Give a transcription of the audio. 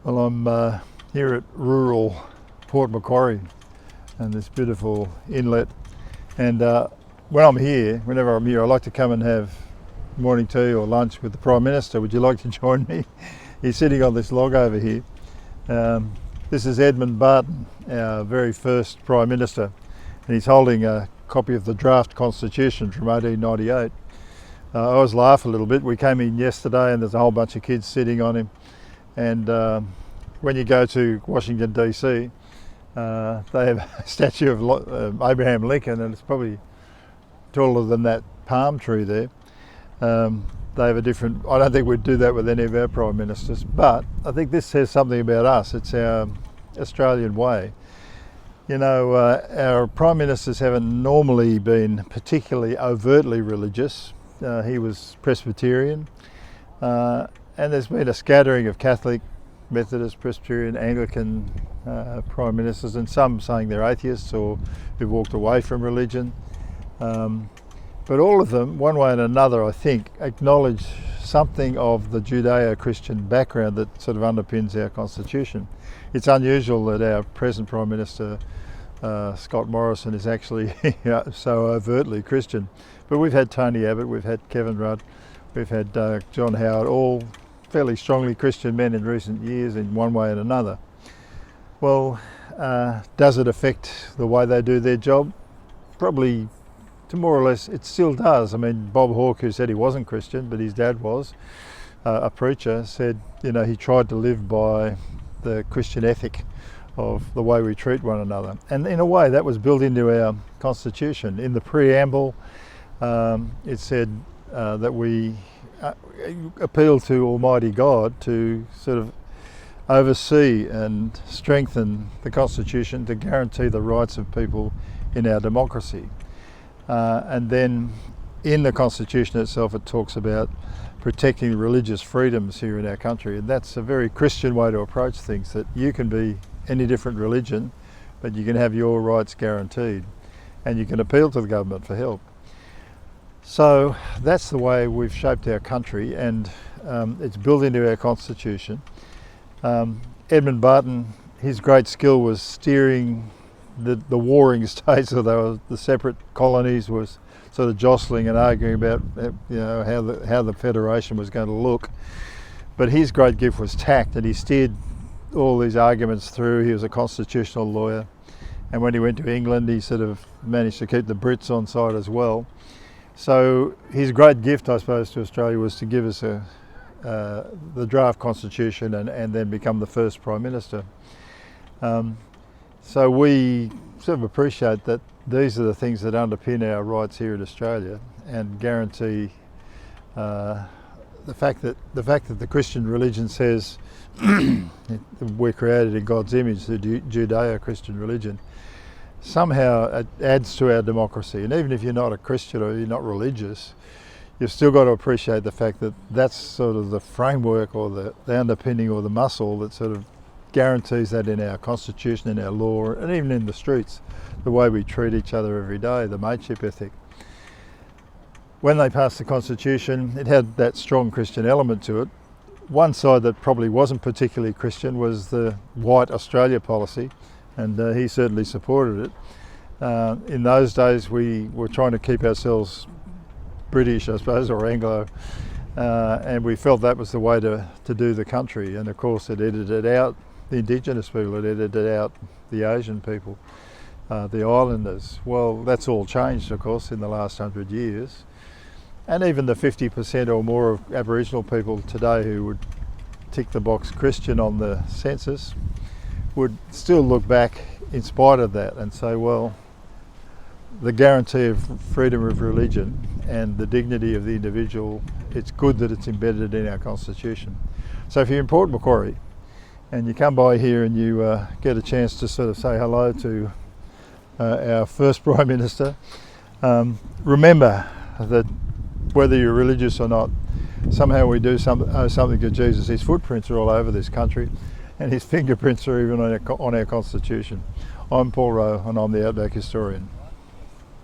Well, I'm here at rural Port Macquarie and this beautiful inlet. And whenever I'm here, I like to come and have morning tea or lunch with the Prime Minister. Would you like to join me? He's sitting on this log over here. This is Edmund Barton, our very first Prime Minister, and he's holding a copy of the draft Constitution from 1898. I always laugh a little bit. We came in yesterday and there's a whole bunch of kids sitting on him. And when you go to Washington DC, they have a statue of Abraham Lincoln, and it's probably taller than that palm tree there. They have a different, I don't think we'd do that with any of our Prime Ministers, but I think this says something about us. It's our Australian way. You know, our Prime Ministers haven't normally been particularly overtly religious. He was Presbyterian, and there's been a scattering of Catholic, Methodist, Presbyterian, Anglican Prime Ministers, and some saying they're atheists or who've walked away from religion. But all of them, one way and another, I think, acknowledge something of the Judeo-Christian background that sort of underpins our Constitution. It's unusual that our present Prime Minister, Scott Morrison, is actually so overtly Christian. But we've had Tony Abbott, we've had Kevin Rudd, we've had John Howard, all fairly strongly Christian men in recent years in one way and another. Well, does it affect the way they do their job? Probably, to more or less, it still does. I mean, Bob Hawke, who said he wasn't Christian, but his dad was, a preacher, said, you know, he tried to live by the Christian ethic of the way we treat one another. And in a way, that was built into our Constitution. In the preamble, it said that we appeal to Almighty God to sort of oversee and strengthen the Constitution to guarantee the rights of people in our democracy. And then in the Constitution itself, it talks about protecting religious freedoms here in our country. And that's a very Christian way to approach things, that you can be any different religion, but you can have your rights guaranteed and you can appeal to the government for help. So that's the way we've shaped our country, and it's built into our Constitution. Edmund Barton, his great skill was steering the warring states, or the separate colonies, was sort of jostling and arguing about how the federation was going to look. But his great gift was tact, and he steered all these arguments through. He was a constitutional lawyer, and when he went to England, he sort of managed to keep the Brits on side as well. So his great gift, I suppose, to Australia was to give us the draft Constitution and then become the first Prime Minister. So we sort of appreciate that these are the things that underpin our rights here in Australia and guarantee the fact that the Christian religion says we're created in God's image, the Judeo-Christian religion. Somehow it adds to our democracy, and even if you're not a Christian or you're not religious, you've still got to appreciate the fact that that's sort of the framework or the underpinning or the muscle that sort of guarantees that in our Constitution, in our law, and even in the streets, the way we treat each other every day, the mateship ethic. When they passed the Constitution, it had that strong Christian element to it. One side that probably wasn't particularly Christian was the White Australia policy, and he certainly supported it. In those days, we were trying to keep ourselves British, I suppose, or Anglo, and we felt that was the way to do the country. And of course, it edited out the Indigenous people, it edited out the Asian people, the islanders. Well, that's all changed, of course, in the last 100 years. And even the 50% or more of Aboriginal people today who would tick the box Christian on the census would still look back in spite of that and say, well, the guarantee of freedom of religion and the dignity of the individual, it's good that it's embedded in our Constitution. So if you're in Port Macquarie and you come by here and you get a chance to sort of say hello to our first Prime Minister, remember that whether you're religious or not, somehow we do owe something to Jesus. His footprints are all over this country, and his fingerprints are even on our Constitution. I'm Paul Rowe, and I'm the Outback Historian.